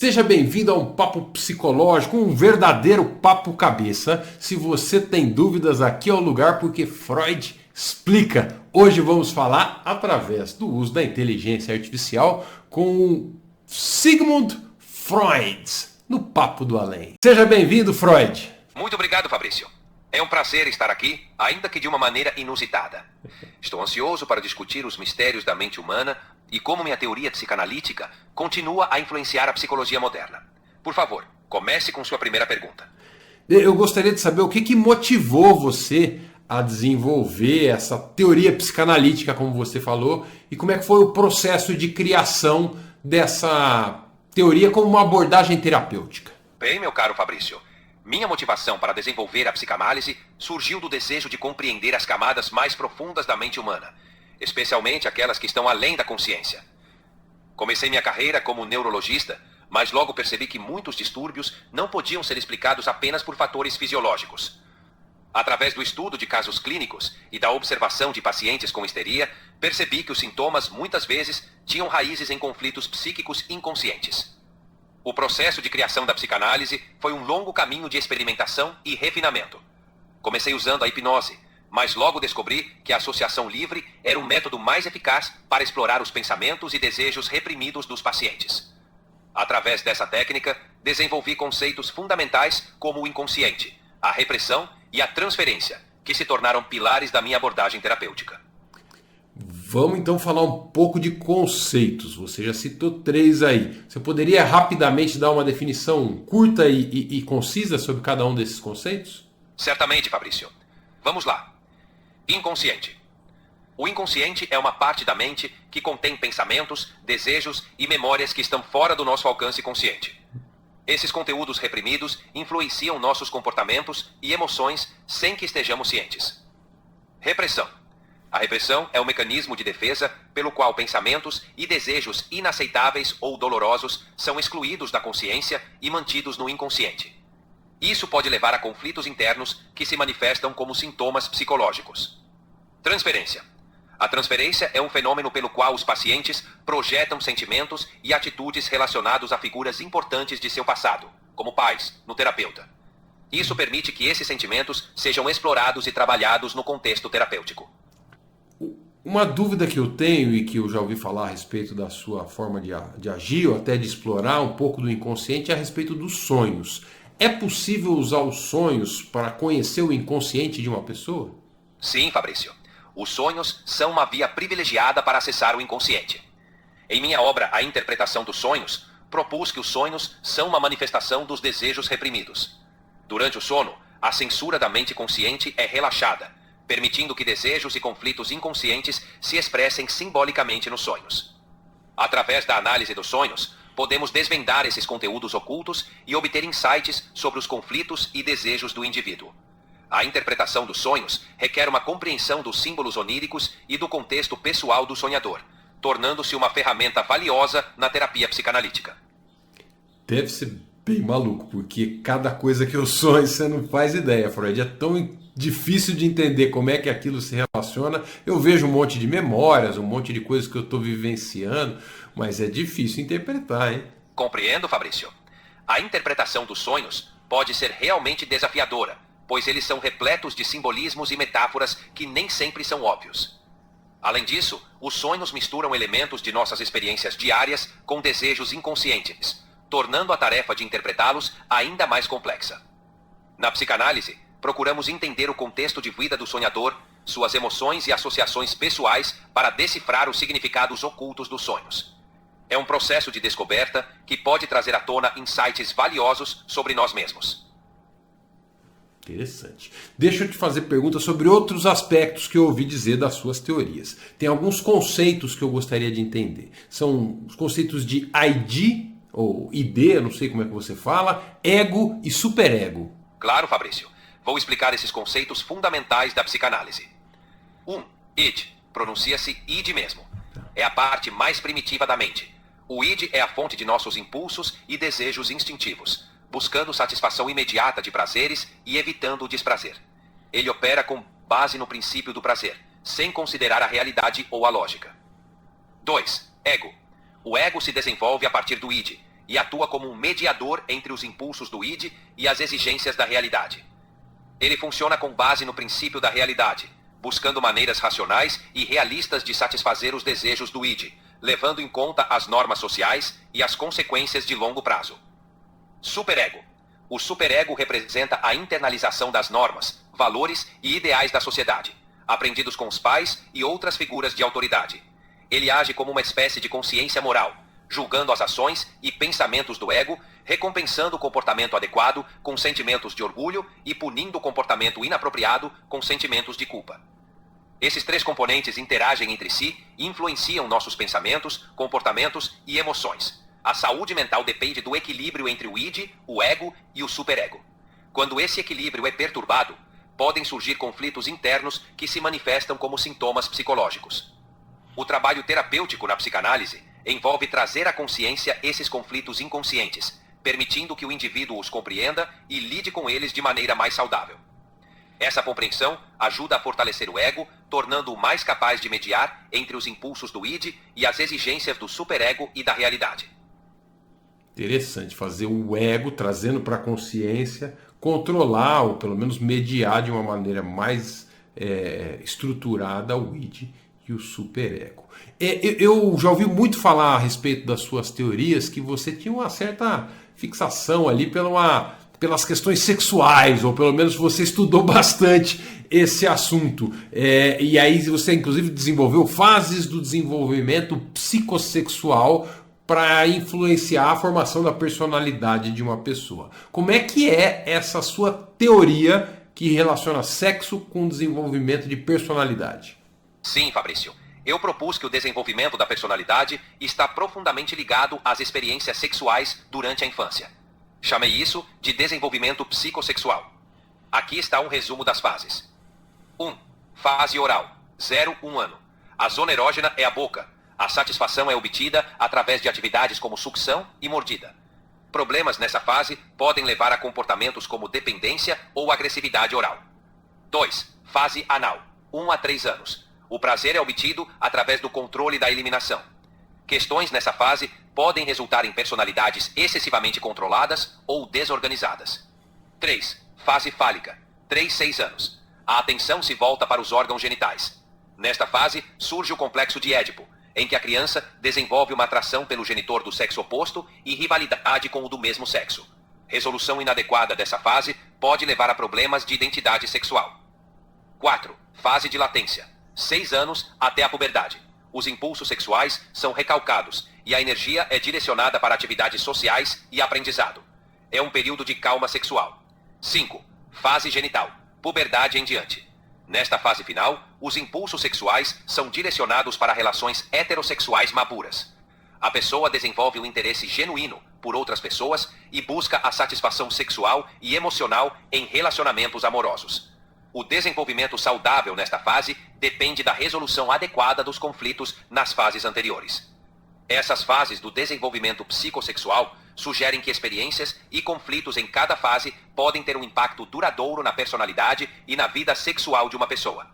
Seja bem-vindo a um papo psicológico, um verdadeiro papo cabeça. Se você tem dúvidas, aqui é o lugar porque Freud explica. Hoje vamos falar através do uso da inteligência artificial com Sigmund Freud no Papo do Além. Seja bem-vindo, Freud. Muito obrigado, Fabrício. É um prazer estar aqui, ainda que de uma maneira inusitada. Estou ansioso para discutir os mistérios da mente humana e como minha teoria psicanalítica continua a influenciar a psicologia moderna. Por favor, comece com sua primeira pergunta. Eu gostaria de saber o que motivou você a desenvolver essa teoria psicanalítica, como você falou, e como é que foi o processo de criação dessa teoria como uma abordagem terapêutica. Bem, meu caro Fabrício, minha motivação para desenvolver a psicanálise surgiu do desejo de compreender as camadas mais profundas da mente humana, especialmente aquelas que estão além da consciência. Comecei minha carreira como neurologista, mas logo percebi que muitos distúrbios não podiam ser explicados apenas por fatores fisiológicos. Através do estudo de casos clínicos e da observação de pacientes com histeria, percebi que os sintomas muitas vezes tinham raízes em conflitos psíquicos inconscientes. O processo de criação da psicanálise foi um longo caminho de experimentação e refinamento. Comecei usando a hipnose, mas logo descobri que a associação livre era o método mais eficaz para explorar os pensamentos e desejos reprimidos dos pacientes. Através dessa técnica, desenvolvi conceitos fundamentais como o inconsciente, a repressão e a transferência, que se tornaram pilares da minha abordagem terapêutica. Vamos então falar um pouco de conceitos. Você já citou 3 aí. Você poderia rapidamente dar uma definição curta e concisa sobre cada um desses conceitos? Certamente, Fabrício. Vamos lá. Inconsciente. O inconsciente é uma parte da mente que contém pensamentos, desejos e memórias que estão fora do nosso alcance consciente. Esses conteúdos reprimidos influenciam nossos comportamentos e emoções sem que estejamos cientes. Repressão. A repressão é um mecanismo de defesa pelo qual pensamentos e desejos inaceitáveis ou dolorosos são excluídos da consciência e mantidos no inconsciente. Isso pode levar a conflitos internos que se manifestam como sintomas psicológicos. Transferência. A transferência é um fenômeno pelo qual os pacientes projetam sentimentos e atitudes relacionados a figuras importantes de seu passado, como pais, no terapeuta. Isso permite que esses sentimentos sejam explorados e trabalhados no contexto terapêutico. Uma dúvida que eu tenho e que eu já ouvi falar a respeito da sua forma de agir ou até de explorar um pouco do inconsciente é a respeito dos sonhos. É possível usar os sonhos para conhecer o inconsciente de uma pessoa? Sim, Fabrício. Os sonhos são uma via privilegiada para acessar o inconsciente. Em minha obra A Interpretação dos Sonhos, propus que os sonhos são uma manifestação dos desejos reprimidos. Durante o sono, a censura da mente consciente é relaxada, permitindo que desejos e conflitos inconscientes se expressem simbolicamente nos sonhos. Através da análise dos sonhos, podemos desvendar esses conteúdos ocultos e obter insights sobre os conflitos e desejos do indivíduo. A interpretação dos sonhos requer uma compreensão dos símbolos oníricos e do contexto pessoal do sonhador, tornando-se uma ferramenta valiosa na terapia psicanalítica. Deve ser bem maluco, porque cada coisa que eu sonho você não faz ideia, Freud. É tão difícil de entender como é que aquilo se relaciona. Eu vejo um monte de memórias, um monte de coisas que eu estou vivenciando, mas é difícil interpretar, hein? Compreendo, Fabrício. A interpretação dos sonhos pode ser realmente desafiadora, pois eles são repletos de simbolismos e metáforas que nem sempre são óbvios. Além disso, os sonhos misturam elementos de nossas experiências diárias com desejos inconscientes, tornando a tarefa de interpretá-los ainda mais complexa. Na psicanálise, procuramos entender o contexto de vida do sonhador, suas emoções e associações pessoais para decifrar os significados ocultos dos sonhos. É um processo de descoberta que pode trazer à tona insights valiosos sobre nós mesmos. Interessante. Deixa eu te fazer perguntas sobre outros aspectos que eu ouvi dizer das suas teorias. Tem alguns conceitos que eu gostaria de entender. São os conceitos de ID, ou ID, eu não sei como é que você fala, ego e superego. Claro, Fabrício. Vou explicar esses conceitos fundamentais da psicanálise. 1. Id. Pronuncia-se id mesmo. É a parte mais primitiva da mente. O id é a fonte de nossos impulsos e desejos instintivos, buscando satisfação imediata de prazeres e evitando o desprazer. Ele opera com base no princípio do prazer, sem considerar a realidade ou a lógica. 2. Ego. O ego se desenvolve a partir do id e atua como um mediador entre os impulsos do id e as exigências da realidade. Ele funciona com base no princípio da realidade, buscando maneiras racionais e realistas de satisfazer os desejos do id, levando em conta as normas sociais e as consequências de longo prazo. Superego. O superego representa a internalização das normas, valores e ideais da sociedade, aprendidos com os pais e outras figuras de autoridade. Ele age como uma espécie de consciência moral, julgando as ações e pensamentos do ego, recompensando o comportamento adequado com sentimentos de orgulho e punindo o comportamento inapropriado com sentimentos de culpa. Esses três componentes interagem entre si e influenciam nossos pensamentos, comportamentos e emoções. A saúde mental depende do equilíbrio entre o id, o ego e o superego. Quando esse equilíbrio é perturbado, podem surgir conflitos internos que se manifestam como sintomas psicológicos. O trabalho terapêutico na psicanálise envolve trazer à consciência esses conflitos inconscientes, permitindo que o indivíduo os compreenda e lide com eles de maneira mais saudável. Essa compreensão ajuda a fortalecer o ego, tornando-o mais capaz de mediar entre os impulsos do id e as exigências do superego e da realidade. Interessante, fazer o ego, trazendo para a consciência, controlar ou pelo menos mediar de uma maneira mais estruturada o id e o superego. Eu já ouvi muito falar a respeito das suas teorias que você tinha uma certa fixação ali pelas questões sexuais, ou pelo menos você estudou bastante esse assunto. E aí você inclusive desenvolveu fases do desenvolvimento psicossexual para influenciar a formação da personalidade de uma pessoa. Como é que é essa sua teoria que relaciona sexo com desenvolvimento de personalidade? Sim, Fabrício. Eu propus que o desenvolvimento da personalidade está profundamente ligado às experiências sexuais durante a infância. Chamei isso de desenvolvimento psicossexual. Aqui está um resumo das fases. 1. Fase oral. 0-1 ano. A zona erógena é a boca. A satisfação é obtida através de atividades como sucção e mordida. Problemas nessa fase podem levar a comportamentos como dependência ou agressividade oral. 2. Fase anal. 1 a 3 anos. O prazer é obtido através do controle da eliminação. Questões nessa fase podem resultar em personalidades excessivamente controladas ou desorganizadas. 3. Fase fálica. 3-6 anos. A atenção se volta para os órgãos genitais. Nesta fase surge o complexo de Édipo, em que a criança desenvolve uma atração pelo genitor do sexo oposto e rivalidade com o do mesmo sexo. Resolução inadequada dessa fase pode levar a problemas de identidade sexual. 4. Fase de latência. 6 anos até a puberdade. Os impulsos sexuais são recalcados e a energia é direcionada para atividades sociais e aprendizado. É um período de calma sexual. 5. Fase genital. Puberdade em diante. Nesta fase final, os impulsos sexuais são direcionados para relações heterossexuais maduras. A pessoa desenvolve um interesse genuíno por outras pessoas e busca a satisfação sexual e emocional em relacionamentos amorosos. O desenvolvimento saudável nesta fase depende da resolução adequada dos conflitos nas fases anteriores. Essas fases do desenvolvimento psicossexual sugerem que experiências e conflitos em cada fase podem ter um impacto duradouro na personalidade e na vida sexual de uma pessoa.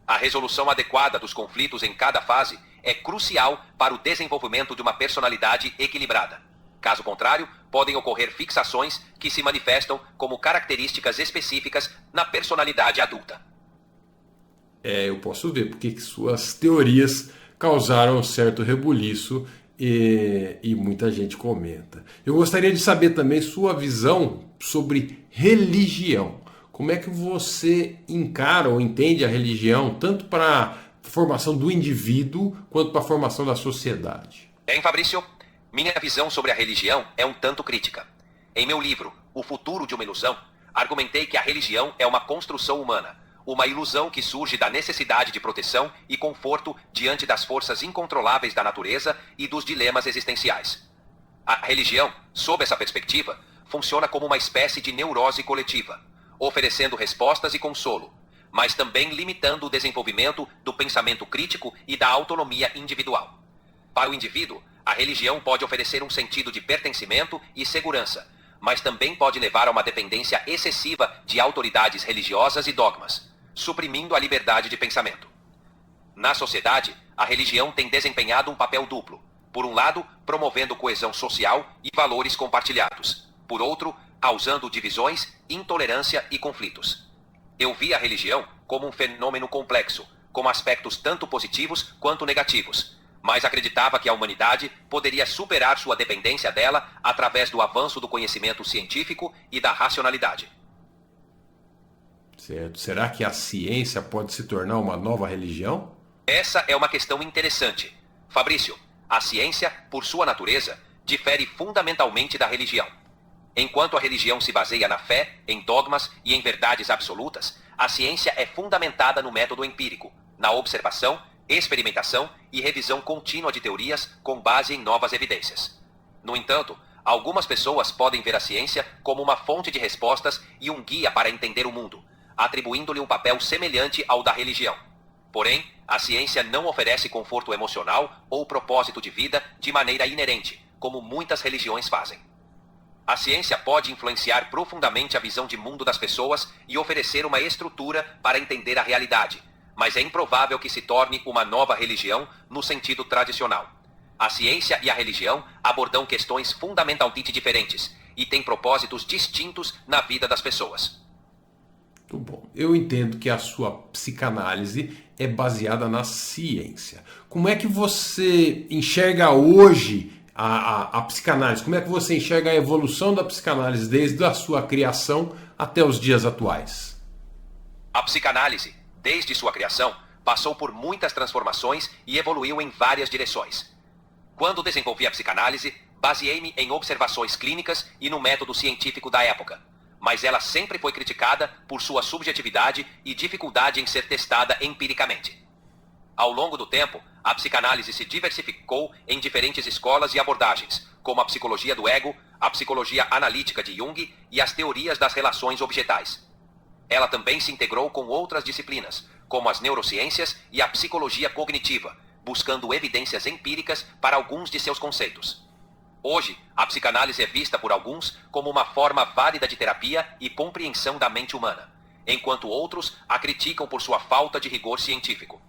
A resolução adequada dos conflitos em cada fase é crucial para o desenvolvimento de uma personalidade equilibrada. Caso contrário, podem ocorrer fixações que se manifestam como características específicas na personalidade adulta. Eu posso ver porque que suas teorias causaram um certo rebuliço e muita gente comenta. Eu gostaria de saber também sua visão sobre religião. Como é que você encara ou entende a religião, tanto para a formação do indivíduo quanto para a formação da sociedade? Bem, Fabrício, minha visão sobre a religião é um tanto crítica. Em meu livro, O Futuro de uma Ilusão, argumentei que a religião é uma construção humana, uma ilusão que surge da necessidade de proteção e conforto diante das forças incontroláveis da natureza e dos dilemas existenciais. A religião, sob essa perspectiva, funciona como uma espécie de neurose coletiva, oferecendo respostas e consolo, mas também limitando o desenvolvimento do pensamento crítico e da autonomia individual. Para o indivíduo, a religião pode oferecer um sentido de pertencimento e segurança, mas também pode levar a uma dependência excessiva de autoridades religiosas e dogmas, suprimindo a liberdade de pensamento. Na sociedade, a religião tem desempenhado um papel duplo. Por um lado, promovendo coesão social e valores compartilhados. Por outro, causando divisões, intolerância e conflitos. Eu vi a religião como um fenômeno complexo, com aspectos tanto positivos quanto negativos, mas acreditava que a humanidade poderia superar sua dependência dela através do avanço do conhecimento científico e da racionalidade. Certo. Será que a ciência pode se tornar uma nova religião? Essa é uma questão interessante. Fabrício, a ciência, por sua natureza, difere fundamentalmente da religião. Enquanto a religião se baseia na fé, em dogmas e em verdades absolutas, a ciência é fundamentada no método empírico, na observação, experimentação e revisão contínua de teorias com base em novas evidências. No entanto, algumas pessoas podem ver a ciência como uma fonte de respostas e um guia para entender o mundo, atribuindo-lhe um papel semelhante ao da religião. Porém, a ciência não oferece conforto emocional ou propósito de vida de maneira inerente, como muitas religiões fazem. A ciência pode influenciar profundamente a visão de mundo das pessoas e oferecer uma estrutura para entender a realidade, mas é improvável que se torne uma nova religião no sentido tradicional. A ciência e a religião abordam questões fundamentalmente diferentes e têm propósitos distintos na vida das pessoas. Muito bom. Eu entendo que a sua psicanálise é baseada na ciência. Como é que você enxerga hoje a psicanálise? Como é que você enxerga a evolução da psicanálise desde a sua criação até os dias atuais? A psicanálise, desde sua criação, passou por muitas transformações e evoluiu em várias direções. Quando desenvolvi a psicanálise, baseei-me em observações clínicas e no método científico da época, mas ela sempre foi criticada por sua subjetividade e dificuldade em ser testada empiricamente. Ao longo do tempo, a psicanálise se diversificou em diferentes escolas e abordagens, como a psicologia do ego, a psicologia analítica de Jung e as teorias das relações objetais. Ela também se integrou com outras disciplinas, como as neurociências e a psicologia cognitiva, buscando evidências empíricas para alguns de seus conceitos. Hoje, a psicanálise é vista por alguns como uma forma válida de terapia e compreensão da mente humana, enquanto outros a criticam por sua falta de rigor científico.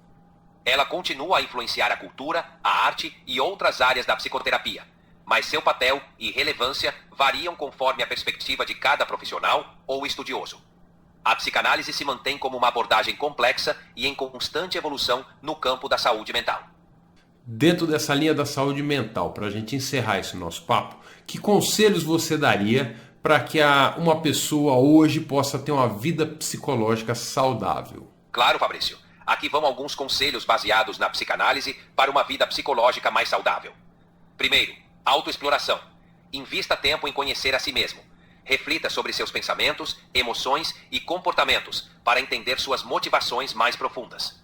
Ela continua a influenciar a cultura, a arte e outras áreas da psicoterapia, mas seu papel e relevância variam conforme a perspectiva de cada profissional ou estudioso. A psicanálise se mantém como uma abordagem complexa e em constante evolução no campo da saúde mental. Dentro dessa linha da saúde mental, para a gente encerrar esse nosso papo, que conselhos você daria para que uma pessoa hoje possa ter uma vida psicológica saudável? Claro, Fabrício. Aqui vão alguns conselhos baseados na psicanálise para uma vida psicológica mais saudável. Primeiro, autoexploração. Invista tempo em conhecer a si mesmo. Reflita sobre seus pensamentos, emoções e comportamentos para entender suas motivações mais profundas.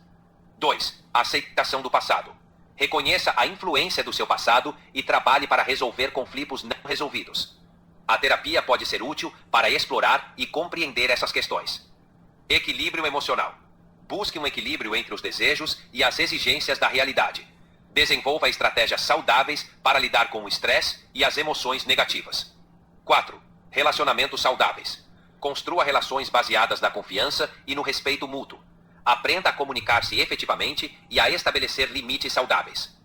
2. Aceitação do passado. Reconheça a influência do seu passado e trabalhe para resolver conflitos não resolvidos. A terapia pode ser útil para explorar e compreender essas questões. Equilíbrio emocional. Busque um equilíbrio entre os desejos e as exigências da realidade. Desenvolva estratégias saudáveis para lidar com o estresse e as emoções negativas. 4. Relacionamentos saudáveis. Construa relações baseadas na confiança e no respeito mútuo. Aprenda a comunicar-se efetivamente e a estabelecer limites saudáveis.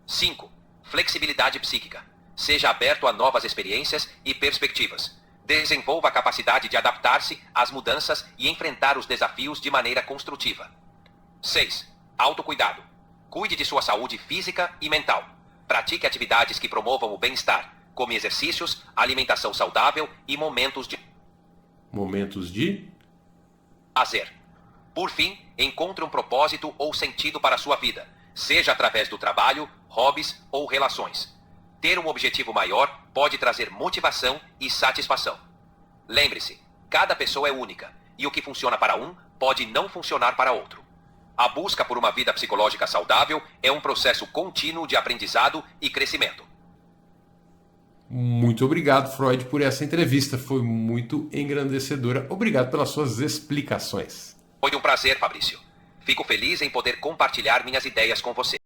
5. Flexibilidade psíquica. Seja aberto a novas experiências e perspectivas. Desenvolva a capacidade de adaptar-se às mudanças e enfrentar os desafios de maneira construtiva. 6. Autocuidado. Cuide de sua saúde física e mental. Pratique atividades que promovam o bem-estar, como exercícios, alimentação saudável e momentos de lazer. Por fim, encontre um propósito ou sentido para a sua vida, seja através do trabalho, hobbies ou relações. Ter um objetivo maior pode trazer motivação e satisfação. Lembre-se, cada pessoa é única, e o que funciona para um pode não funcionar para outro. A busca por uma vida psicológica saudável é um processo contínuo de aprendizado e crescimento. Muito obrigado, Freud, por essa entrevista. Foi muito engrandecedora. Obrigado pelas suas explicações. Foi um prazer, Fabrício. Fico feliz em poder compartilhar minhas ideias com você.